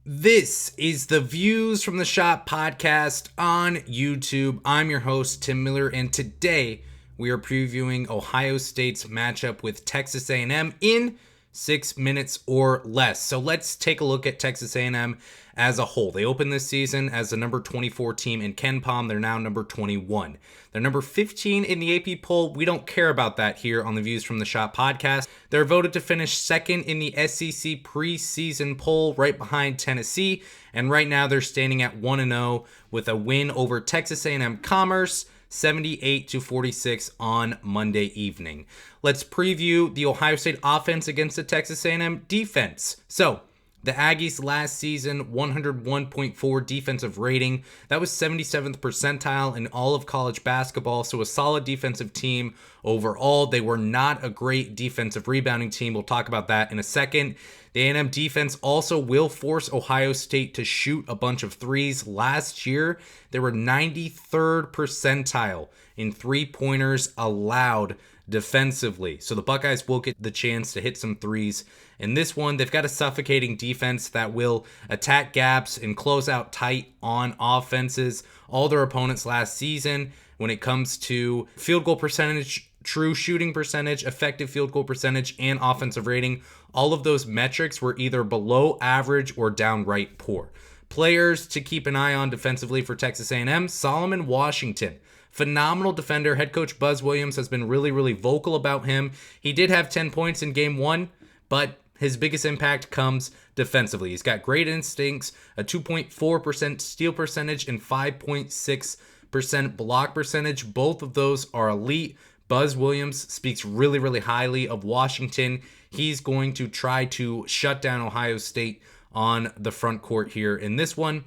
This is the Views from the Shop podcast on YouTube. I'm your host, Tim Miller, and today we are previewing Ohio State's matchup with Texas A&M in 6 minutes or less. So let's take a look at Texas A&M as a whole. They opened this season as the number 24 team in KenPom. They're now number 21. They're number 15 in the AP poll. We don't care about that here on the Views from the Shop podcast. They're voted to finish second in the SEC preseason poll, right behind Tennessee. And right now they're standing at 1-0 with a win over Texas A&M Commerce, 78-46 on Monday evening. Let's preview the Ohio State offense against the Texas A&M defense. So, the Aggies last season, 101.4 defensive rating. That was 77th percentile in all of college basketball, so a solid defensive team overall. They were not a great defensive rebounding team. We'll talk about that in a second. The A&M defense also will force Ohio State to shoot a bunch of threes. Last year, they were 93rd percentile in three-pointers allowed defensively. So the Buckeyes will get the chance to hit some threes. In this one, they've got a suffocating defense that will attack gaps and close out tight on offenses. All their opponents last season, when it comes to field goal percentage, true shooting percentage, effective field goal percentage, and offensive rating, all of those metrics were either below average or downright poor. Players to keep an eye on defensively for Texas A&M, Solomon Washington. Phenomenal defender. Head coach Buzz Williams has been really vocal about him. He did have 10 points in game one, but his biggest impact comes defensively. He's got great instincts, a 2.4% steal percentage, and 5.6% block percentage. Both of those are elite. Buzz Williams speaks really highly of Washington. He's going to try to shut down Ohio State on the front court here in this one.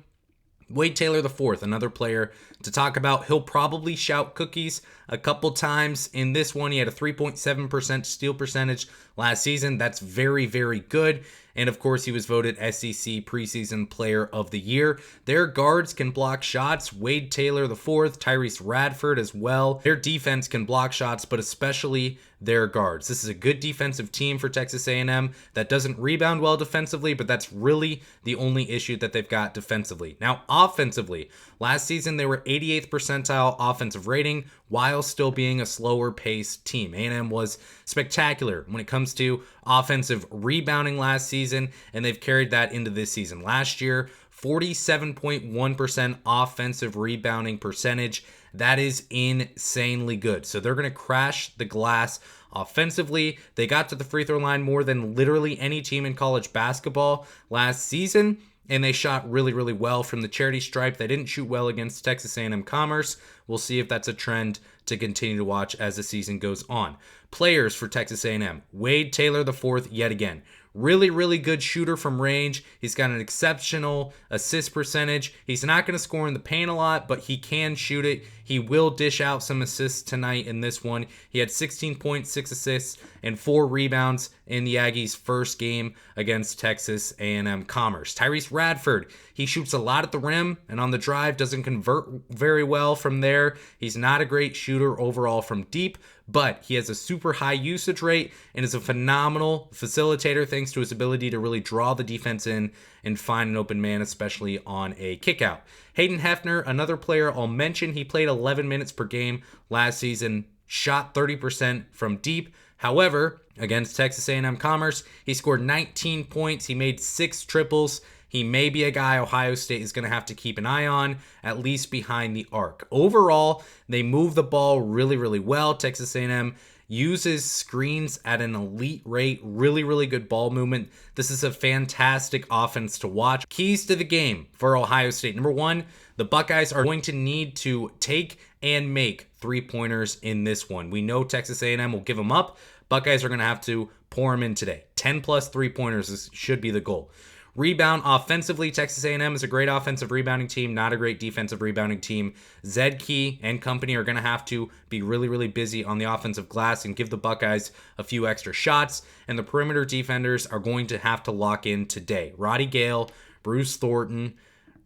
Wade Taylor IV, another player to talk about. He'll probably shout cookies a couple times in this one. He had a 3.7% steal percentage last season. That's very good. And of course, he was voted SEC preseason player of the year. Their guards can block shots. Wade Taylor IV, Tyrese Radford as well. Their defense can block shots, but especially their guards. This is a good defensive team for Texas A&M that doesn't rebound well defensively, but that's really the only issue that they've got defensively. Now, offensively, last season they were 88th percentile offensive rating while still being a slower paced team. A&M was spectacular when it comes to offensive rebounding last season, and they've carried that into this season. Last year, 47.1% offensive rebounding percentage. That is insanely good. So they're going to crash the glass offensively. They got to the free throw line more than literally any team in college basketball last season, and they shot really well from the charity stripe. They didn't shoot well against Texas A&M Commerce. We'll see if that's a trend to continue to watch as the season goes on. Players for Texas A&M. Wade Taylor IV yet again. Really good shooter from range. He's got an exceptional assist percentage. He's not going to score in the paint a lot, but he can shoot it. He will dish out some assists tonight in this one. He had 16.6 assists and 4 rebounds in the Aggies' first game against Texas A&M Commerce. Tyrese Radford, he shoots a lot at the rim and on the drive, doesn't convert very well from there. He's not a great shooter overall from deep, but he has a super high usage rate and is a phenomenal facilitator thanks to his ability to really draw the defense in and find an open man, especially on a kickout. Hayden Hefner, another player I'll mention, he played 11 minutes per game last season, shot 30% from deep. However, against Texas A&M Commerce, he scored 19 points. He made 6 triples. He may be a guy Ohio State is going to have to keep an eye on, at least behind the arc. Overall, they move the ball really well. Texas A&M uses screens at an elite rate, really good ball movement. This is a fantastic offense to watch. Keys to the game for Ohio State. Number 1, the Buckeyes are going to need to take and make three-pointers in this one. We know Texas A&M will give them up. Buckeyes are going to have to pour them in today. 10 plus three-pointers should be the goal. Rebound offensively, Texas A&M is a great offensive rebounding team, not a great defensive rebounding team. Zedkey and company are going to have to be really busy on the offensive glass and give the Buckeyes a few extra shots. And the perimeter defenders are going to have to lock in today. Roddy Gale, Bruce Thornton,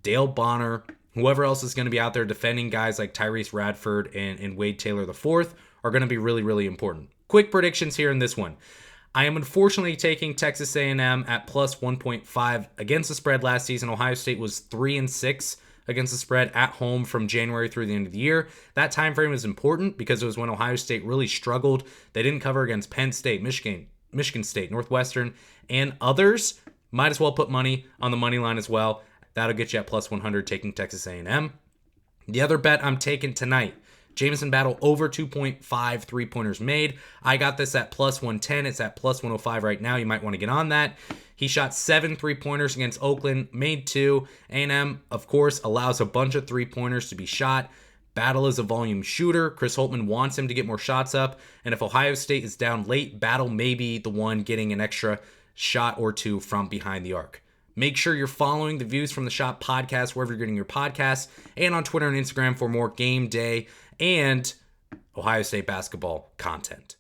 Dale Bonner, whoever else is going to be out there defending guys like Tyrese Radford and Wade Taylor IV are going to be really important. Quick predictions here in this one. I am unfortunately taking Texas A&M at plus 1.5 against the spread last season. Ohio State was 3-6 against the spread at home from January through the end of the year. That time frame is important because it was when Ohio State really struggled. They didn't cover against Penn State, Michigan State, Northwestern, and others. Might as well put money on the money line as well. That'll get you at plus 100 taking Texas A&M. The other bet I'm taking tonight, Jamison Battle over 2.5 three-pointers made. I got this at plus 110. It's at plus 105 right now. You might want to get on that. He shot 7 three-pointers against Oakland, made 2. A&M, of course, allows a bunch of three-pointers to be shot. Battle is a volume shooter. Chris Holtmann wants him to get more shots up. And if Ohio State is down late, Battle may be the one getting an extra shot or two from behind the arc. Make sure you're following the Views from the Shop podcast wherever you're getting your podcasts, and on Twitter and Instagram for more game day and Ohio State basketball content.